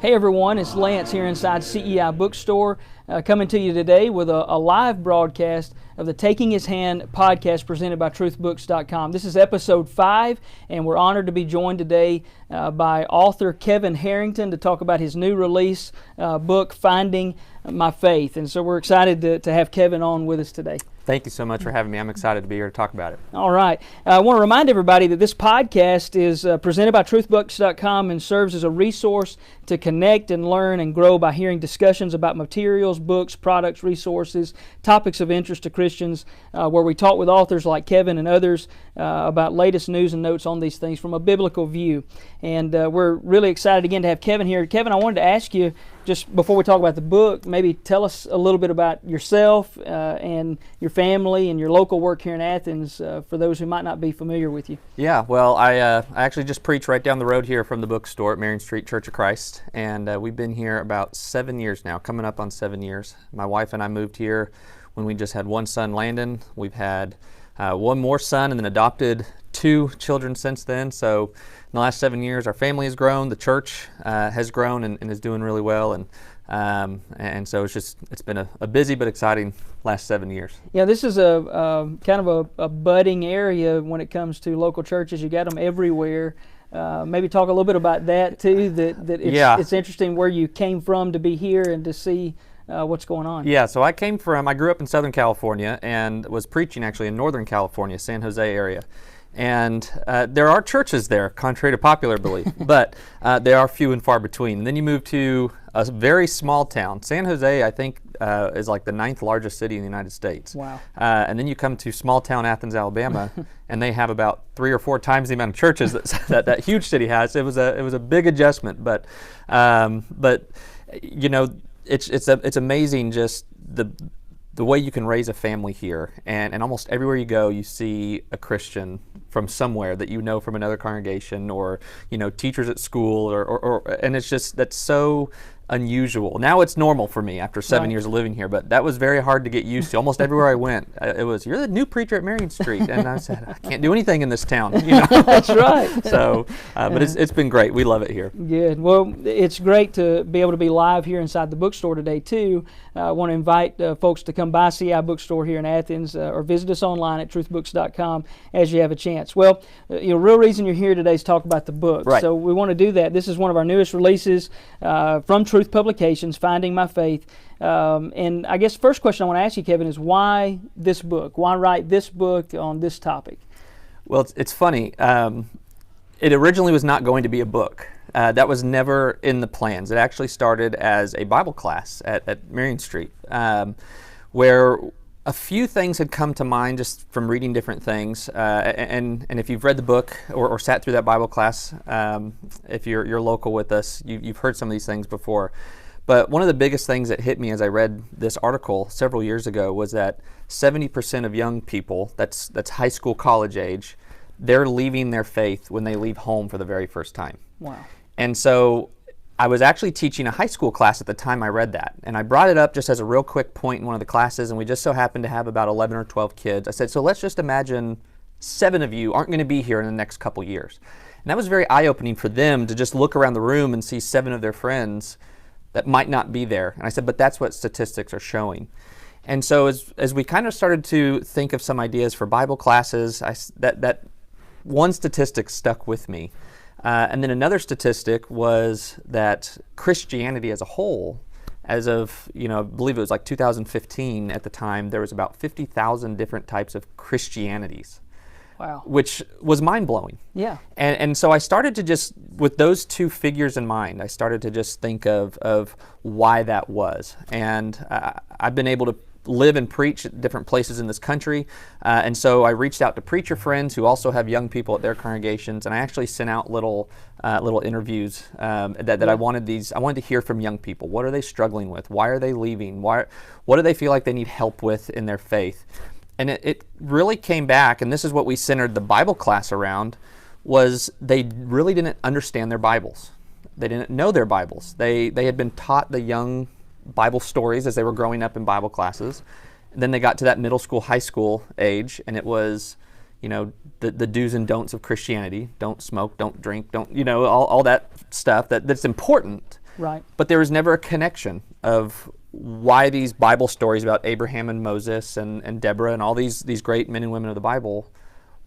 Hey everyone, it's Lance here inside CEI Bookstore, coming to you today with a live broadcast of the Taking His Hand podcast presented by truthbooks.com. This is episode 5, and we're honored to be joined today by author Kevin Harrington to talk about his new release book, Finding My Faith. And so we're excited to have Kevin on with us today. Thank you so much for having me. I'm excited to be here to talk about it. All right. I want to remind everybody that this podcast is presented by truthbooks.com and serves as a resource to connect and learn and grow by hearing discussions about materials, books, products, resources, topics of interest to Christians, where we talk with authors like Kevin and others about latest news and notes on these things from a biblical view. And we're really excited again to have Kevin here. Kevin, I wanted to ask you, just before we talk about the book, maybe tell us a little bit about yourself and your family and your local work here in Athens for those who might not be familiar with you. Yeah, well, I actually just preach right down the road here from the bookstore at Marion Street Church of Christ, and we've been here about 7 years now, coming up on 7 years. My wife and I moved here when we just had one son, Landon. We've had one more son and then adopted 2 children since then. So in the last 7 years, our family has grown, the church has grown and is doing really well, and so it's been a busy but exciting last 7 years. Yeah, this is a kind of a budding area when it comes to local churches. You got them everywhere. Maybe talk a little bit about that too. It's interesting where you came from to be here and to see what's going on. Yeah, so I grew up in Southern California and was preaching actually in Northern California, San Jose area. And there are churches there, contrary to popular belief, but they are few and far between. And then you move to a very small town. San Jose, I think, is like the 9th largest city in the United States. Wow. And then you come to small town Athens, Alabama, and they have about 3 or 4 times the amount of churches that huge city has. It was a big adjustment, but you know, it's amazing just the way you can raise a family here, and almost everywhere you go you see a Christian from somewhere that you know from another congregation, or teachers at school, and that's so unusual. Now it's normal for me after 7 years of living here, but that was very hard to get used to. Almost everywhere I went, it was, "You're the new preacher at Marion Street," and I said, "I can't do anything in this town." That's right. So, but it's been great. We love it here. Good. Well, it's great to be able to be live here inside the bookstore today too. I want to invite folks to come by CI Bookstore here in Athens, or visit us online at truthbooks.com as you have a chance. Well, real reason you're here today is to talk about the book. Right. So we want to do that. This is one of our newest releases from Truth Publications, Finding My Faith. And I guess the first question I want to ask you, Kevin, is why this book? Why write this book on this topic? Well, it's funny. It originally was not going to be a book. That was never in the plans. It actually started as a Bible class at Marion Street, where a few things had come to mind just from reading different things. And if you've read the book or sat through that Bible class, if you're local with us, you've heard some of these things before. But one of the biggest things that hit me as I read this article several years ago was that 70% of young people, that's high school, college age, they're leaving their faith when they leave home for the very first time. Wow. And so I was actually teaching a high school class at the time I read that. And I brought it up just as a real quick point in one of the classes, and we just so happened to have about 11 or 12 kids. I said, so let's just imagine 7 of you aren't going to be here in the next couple years. And that was very eye-opening for them to just look around the room and see 7 of their friends that might not be there. And I said, but that's what statistics are showing. And so as we kind of started to think of some ideas for Bible classes, that one statistic stuck with me. And then another statistic was that Christianity as a whole, as of, I believe it was like 2015 at the time, there was about 50,000 different types of Christianities. Wow. Which was mind-blowing. Yeah. And so I started to just, with those 2 figures in mind, I started to just think of why that was. And I've been able to live and preach at different places in this country, and so I reached out to preacher friends who also have young people at their congregations, and I actually sent out little interviews that I wanted to hear from young people. What are they struggling with? Why are they leaving? What do they feel like they need help with in their faith? And it really came back, and this is what we centered the Bible class around, was they really didn't understand their Bibles. They didn't know their Bibles. They had been taught the young Bible stories as they were growing up in Bible classes. And then they got to that middle school, high school age, and it was, the do's and don'ts of Christianity. Don't smoke, don't drink, don't, all that stuff that's important. Right. But there was never a connection of why these Bible stories about Abraham and Moses and Deborah and all these great men and women of the Bible,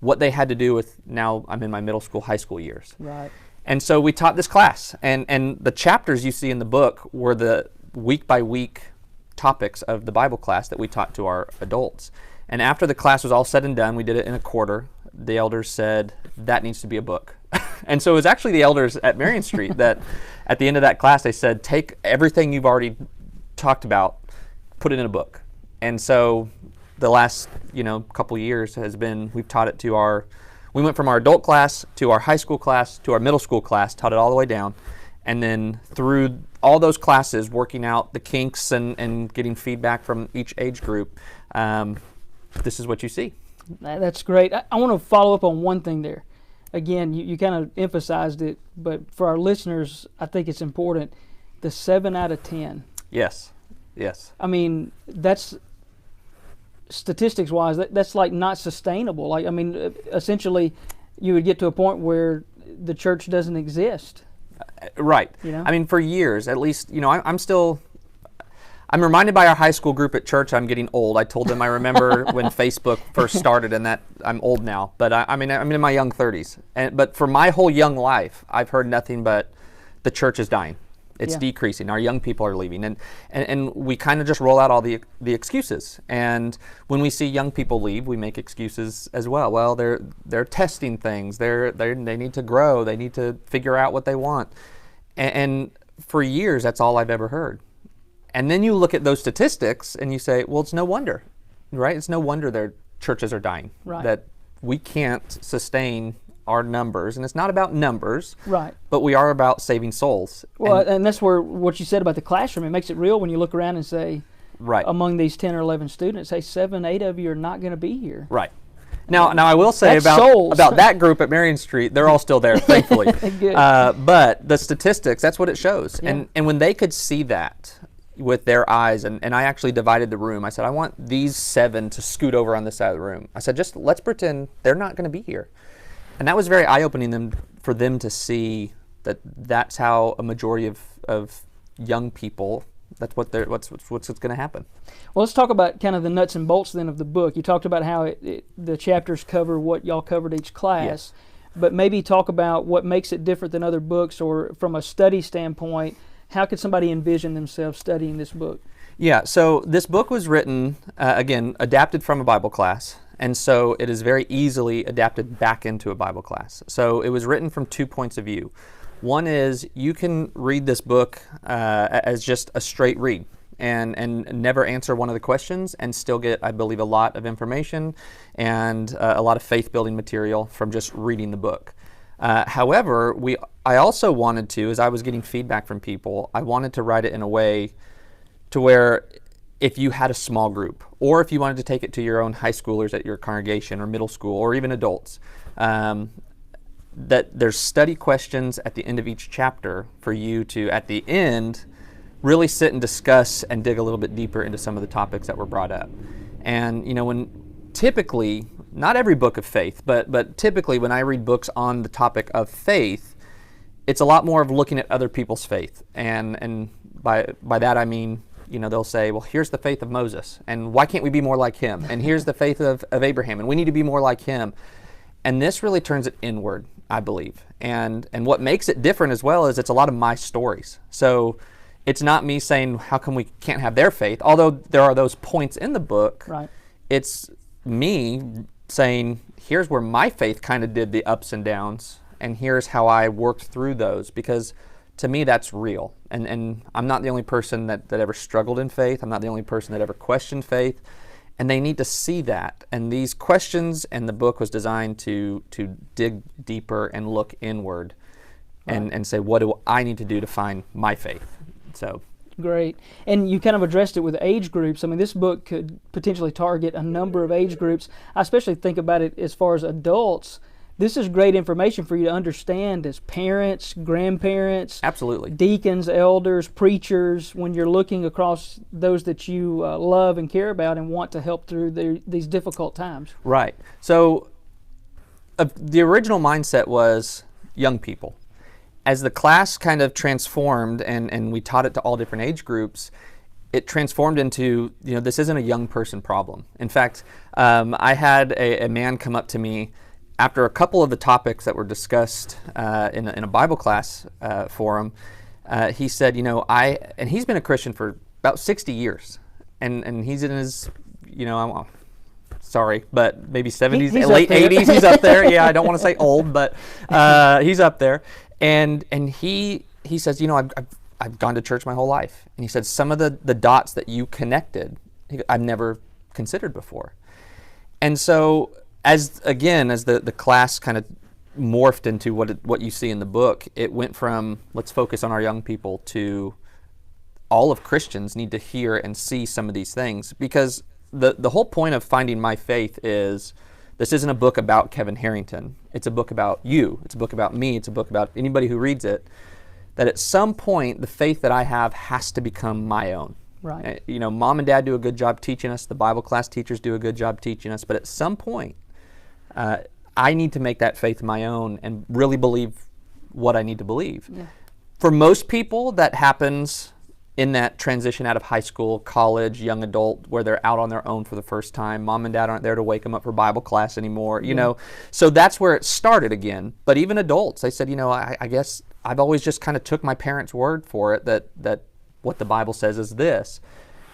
what they had to do with, now I'm in my middle school, high school years. Right. And so we taught this class, and the chapters you see in the book were the week by week topics of the Bible class that we taught to our adults. And after the class was all said and done, we did it in a quarter. The elders said, that needs to be a book. And so it was actually the elders at Marion Street that at the end of that class, they said, take everything you've already talked about, put it in a book. And so the last, couple years has been, we've taught it to we went from our adult class to our high school class to our middle school class, taught it all the way down. And then through all those classes, working out the kinks and getting feedback from each age group, this is what you see. That's great. I want to follow up on one thing there. Again, you kind of emphasized it, but for our listeners, I think it's important. The 7 out of 10. Yes. I mean, that's statistics-wise, that's like not sustainable. Like, I mean, essentially, you would get to a point where the church doesn't exist. Right. I mean, for years, at least, I'm reminded by our high school group at church I'm getting old. I told them I remember when Facebook first started and that I'm old now. But I'm in my young 30s. But for my whole young life, I've heard nothing but the church is dying. It's decreasing. Our young people are leaving. And we kind of just roll out all the excuses. And when we see young people leave, we make excuses as well. Well, they're testing things. They need to grow. They need to figure out what they want. And for years, that's all I've ever heard. And then you look at those statistics and you say, well, it's no wonder, right? It's no wonder their churches are dying. Right. That we can't sustain our numbers. And it's not about numbers, right? But we are about saving souls. Well, and that's where what you said about the classroom, it makes it real when you look around and say, right, among these 10 or 11 students, hey, 7, 8 of you are not going to be here. Right. Now I will say about that group at Marion Street, they're all still there, thankfully. Good. But the statistics, that's what it shows. Yeah. And when they could see that with their eyes, and I actually divided the room. I said, I want these 7 to scoot over on this side of the room. I said, just let's pretend they're not going to be here. And that was very eye-opening for them to see that's how a majority of young people, that's what's going to happen. Well, let's talk about kind of the nuts and bolts then of the book. You talked about how the chapters cover what y'all covered each class. Yes. But maybe talk about what makes it different than other books, or from a study standpoint, how could somebody envision themselves studying this book? Yeah, so this book was written, again, adapted from a Bible class, and so it is very easily adapted back into a Bible class. So it was written from 2 points of view. One is you can read this book as just a straight read and never answer one of the questions and still get, I believe, a lot of information and a lot of faith-building material from just reading the book. However, I also wanted to, as I was getting feedback from people, I wanted to write it in a way to where if you had a small group, or if you wanted to take it to your own high schoolers at your congregation or middle school, or even adults, that there's study questions at the end of each chapter for you to, at the end, really sit and discuss and dig a little bit deeper into some of the topics that were brought up. And, when typically, not every book of faith, but typically when I read books on the topic of faith, it's a lot more of looking at other people's faith. And by that I mean, they'll say, well, here's the faith of Moses, and why can't we be more like him? And here's the faith of Abraham, and we need to be more like him. And this really turns it inward, I believe. And what makes it different as well is it's a lot of my stories. So it's not me saying, how come we can't have their faith? Although there are those points in the book, right. It's me saying, here's where my faith kind of did the ups and downs, and here's how I worked through those, because to me that's real. And I'm not the only person that ever struggled in faith. I'm not the only person that ever questioned faith. And they need to see that. And these questions and the book was designed to dig deeper and look inward, right, and say, what do I need to do to find my faith? So great. And you kind of addressed it with age groups. I mean, this book could potentially target a number of age groups. I especially think about it as far as adults. This is great information for you to understand as parents, grandparents, absolutely, deacons, elders, preachers, when you're looking across those that you love and care about and want to help through these difficult times. Right. So the original mindset was young people. as the class kind of transformed and we taught it to all different age groups, it transformed into, this isn't a young person problem. In fact, I had a man come up to me after a couple of the topics that were discussed in a Bible class forum. He said, and he's been a Christian for about 60 years, and he's in his, sorry, but maybe 70s, late 80s. He's up there. Yeah, I don't want to say old, but he's up there. And he says, I've gone to church my whole life. And he said, some of the dots that you connected, I've never considered before. And so as the class kind of morphed into what you see in the book, it went from let's focus on our young people to all of Christians need to hear and see some of these things, because the whole point of Finding My Faith is this isn't a book about Kevin Harrington. It's a book about you. It's a book about me. It's a book about anybody who reads it, that at some point the faith that I have has to become my own. Right. Mom and Dad do a good job teaching us. The Bible class teachers do a good job teaching us. But at some point, I need to make that faith my own and really believe what I need to believe. Yeah. For most people, that happens in that transition out of high school, college, young adult, where they're out on their own for the first time. Mom and Dad aren't there to wake them up for Bible class anymore. So that's where it started again. But even adults, they said, I guess I've always just kind of took my parents' word for it that what the Bible says is this.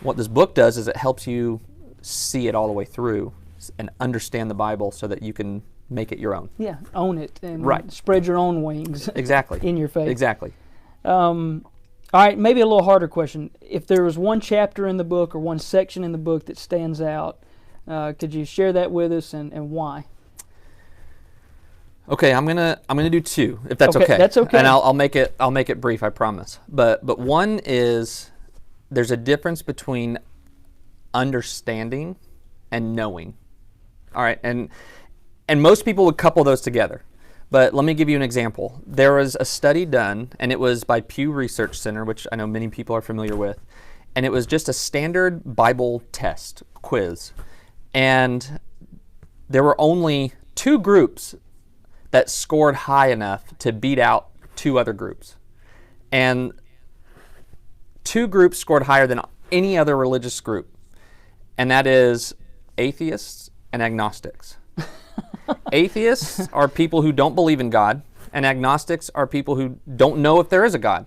What this book does is it helps you see it all the way through and understand the Bible so that you can make it your own. Yeah, own it and right. Spread your own wings. Exactly. In your faith. Exactly. All right, maybe a little harder question. If there was one chapter in the book or one section in the book that stands out, could you share that with us and why? Okay, I'm gonna do two, if that's okay. That's okay. And I'll make it brief, I promise. But one is there's a difference between understanding and knowing. All right, and most people would couple those together. But let me give you an example. There was a study done, and it was by Pew Research Center, which I know many people are familiar with, and it was just a standard Bible test quiz. And there were only 2 groups that scored high enough to beat out 2 other groups. And 2 groups scored higher than any other religious group, and that is atheists and agnostics. Atheists are people who don't believe in God, and agnostics are people who don't know if there is a God.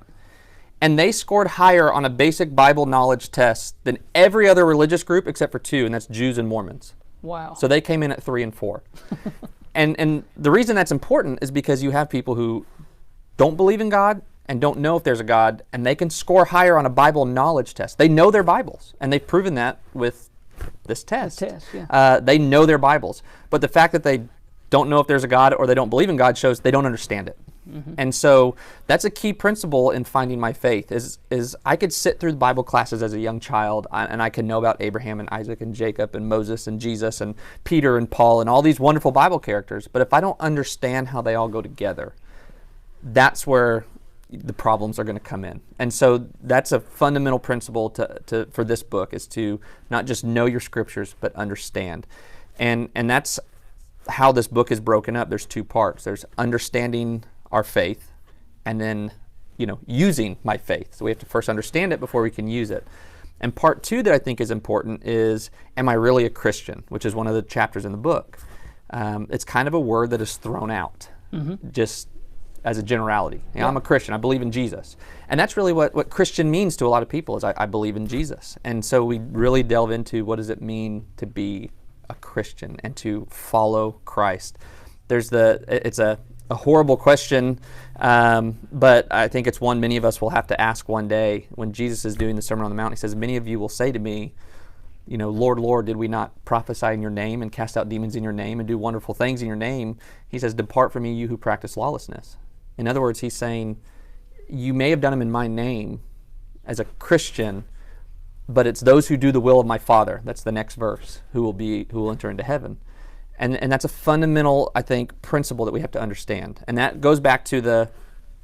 And they scored higher on a basic Bible knowledge test than every other religious group except for 2, and that's Jews and Mormons. Wow. So they came in at 3 and 4. And the reason that's important is because you have people who don't believe in God and don't know if there's a God, and they can score higher on a Bible knowledge test. They know their Bibles, and they've proven that with this test. Yeah. They know their Bibles. But the fact that they don't know if there's a God or they don't believe in God shows they don't understand it. Mm-hmm. And so that's a key principle in Finding My Faith is I could sit through the Bible classes as a young child and I could know about Abraham and Isaac and Jacob and Moses and Jesus and Peter and Paul and all these wonderful Bible characters. But if I don't understand how they all go together, that's where the problems are going to come in. And so that's a fundamental principle for this book, is to not just know your scriptures, but understand. And that's how this book is broken up. There's 2 parts. There's understanding our faith and then, using my faith. So we have to first understand it before we can use it. And part 2 that I think is important is, am I really a Christian? Which is one of the chapters in the book. It's kind of a word that is thrown out, just as a generality. I'm a Christian. I believe in Jesus. And that's really what Christian means to a lot of people, is I believe in Jesus. And so we really delve into what does it mean to be a Christian and to follow Christ. It's a horrible question, but I think it's one many of us will have to ask one day. When Jesus is doing the Sermon on the Mount, he says, many of you will say to me, Lord, Lord, did we not prophesy in your name and cast out demons in your name and do wonderful things in your name? He says, depart from me, you who practice lawlessness. In other words, he's saying, you may have done them in my name as a Christian, but it's those who do the will of my Father, that's the next verse, who will enter into heaven. And that's a fundamental, I think, principle that we have to understand. And that goes back to the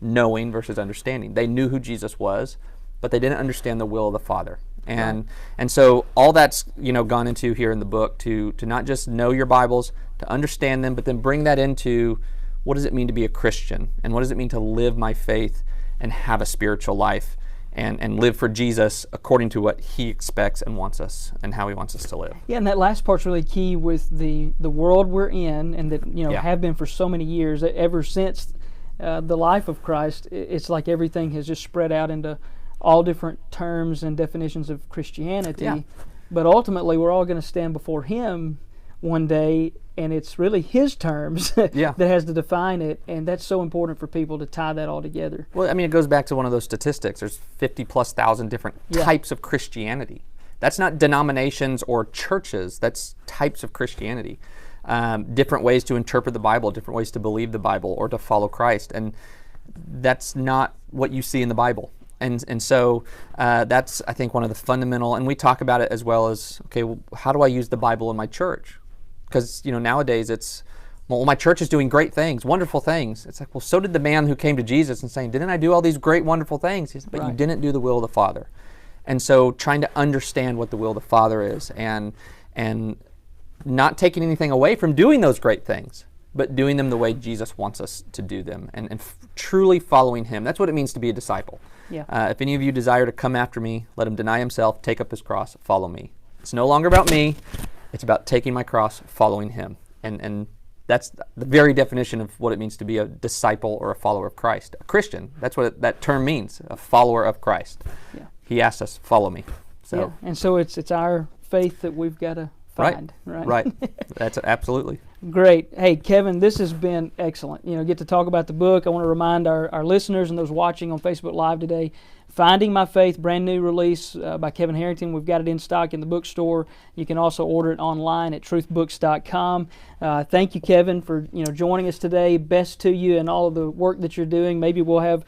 knowing versus understanding. They knew who Jesus was, but they didn't understand the will of the Father. And so all that's gone into here in the book to not just know your Bibles, to understand them, but then bring that into what does it mean to be a Christian? And what does it mean to live my faith and have a spiritual life and live for Jesus according to what He expects and wants us and how He wants us to live? Yeah, and that last part's really key with the world we're in, and that Yeah. have been for so many years. Ever since the life of Christ, it's like everything has just spread out into all different terms and definitions of Christianity. Yeah. But ultimately, we're all going to stand before Him one day, and it's really His terms Yeah. that has to define it, and that's so important for people to tie that all together. Well, I mean, it goes back to one of those statistics. There's 50,000+ different Yeah. types of Christianity. That's not denominations or churches. That's types of Christianity. Different ways to interpret the Bible, different ways to believe the Bible or to follow Christ. And that's not what you see in the Bible. And so that's, I think, one of the fundamental, and we talk about it as well as, okay, well, how do I use the Bible in my church? Because, nowadays it's, well, my church is doing great things, wonderful things. It's like, well, so did the man who came to Jesus and saying, didn't I do all these great, wonderful things? He said, but you didn't do the will of the Father. And so trying to understand what the will of the Father is and not taking anything away from doing those great things, but doing them the way Jesus wants us to do them and truly following Him. That's what it means to be a disciple. Yeah. If any of you desire to come after me, let him deny himself, take up his cross, follow me. It's no longer about me. It's about taking my cross, following Him. And that's the very definition of what it means to be a disciple or a follower of Christ. A Christian, that's what that term means, a follower of Christ. Yeah. He asked us, follow me. So, Yeah. And so it's our faith that we've got to find. Right. That's absolutely. Great. Hey, Kevin, this has been excellent. Get to talk about the book. I want to remind our listeners and those watching on Facebook Live today, Finding My Faith, brand new release by Kevin Harrington. We've got it in stock in the bookstore. You can also order it online at truthbooks.com. Thank you, Kevin, for joining us today. Best to you and all of the work that you're doing. Maybe we'll have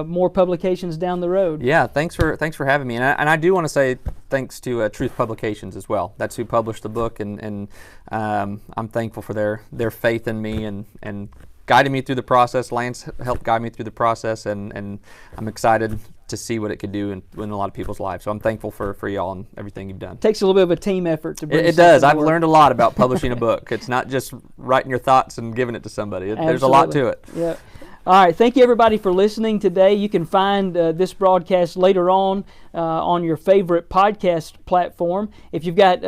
more publications down the road. Yeah, thanks for having me. And I do want to say thanks to Truth Publications as well. That's who published the book, and I'm thankful for their faith in me and guided me through the process. Lance helped guide me through the process, and I'm excited to see what it could do in a lot of people's lives. So I'm thankful for y'all and everything you've done. Takes a little bit of a team effort to bring it does. something to I've work. learned a lot about publishing a book. It's not just writing your thoughts and giving it to somebody. There's a lot to it. Yeah. All right. Thank you, everybody, for listening today. You can find this broadcast later on your favorite podcast platform. If you've got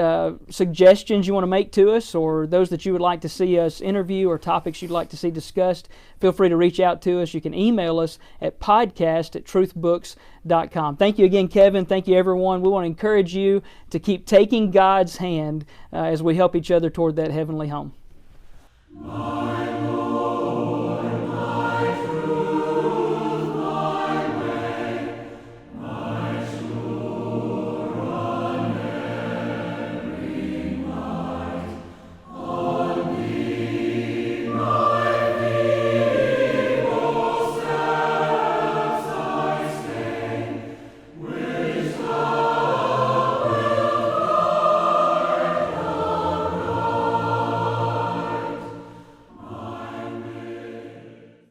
suggestions you want to make to us, or those that you would like to see us interview, or topics you'd like to see discussed, feel free to reach out to us. You can email us at podcast@truthbooks.com. Thank you again, Kevin. Thank you, everyone. We want to encourage you to keep taking God's hand as we help each other toward that heavenly home. My Lord.